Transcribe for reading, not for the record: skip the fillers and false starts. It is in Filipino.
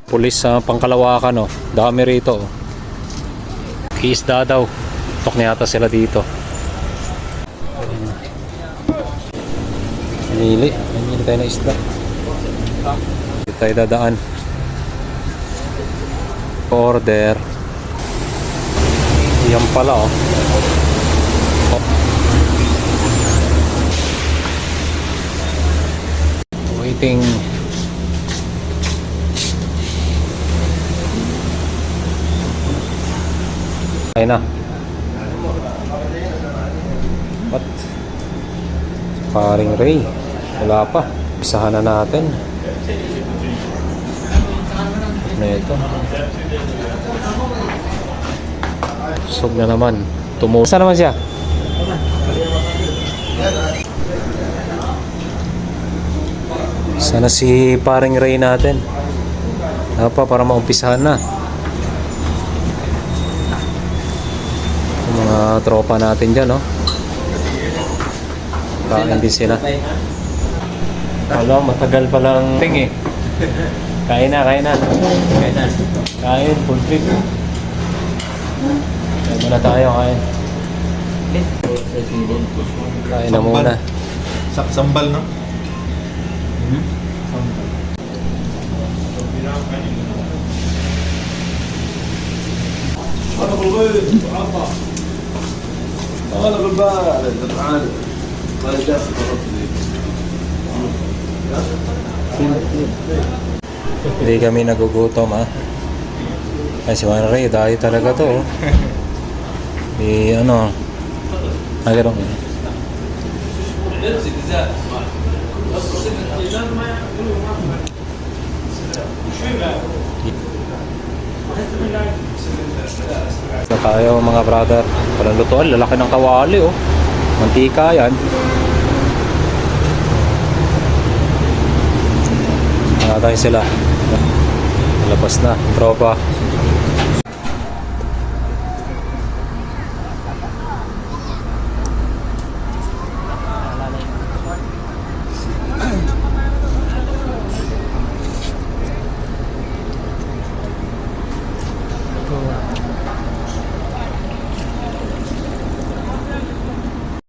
Pulis sa Pangkalawakan, oh. Dami rito, oh. Kiisda daw. Tok na yata sila dito. Mili tayo na isda. Dito tayo dadaan. Order. Yan pala, oh. Waiting. Ayun na. What? Paring Ray. Wala pa. Isahan na natin. Ano ito? Sug na naman. Saan naman siya? Sana si paring Ray natin. Ano pa para maumpisahan na. Mga tropa natin dyan, no? Kain din sila. Alam, matagal palang ting eh. Kain na. Kain, full trip. Kain muna tayo, kain. Kain na muna. Sambal, no? Hindi kami nagugutom, ha. Ay, si Juan Ray, dahil talaga to, oh. Ano, nagano'n. So tayo mga brother, walang lutuan, lalaki ng kawali, oh. Mantika yan. Nakatay sila. Labas na, tropa.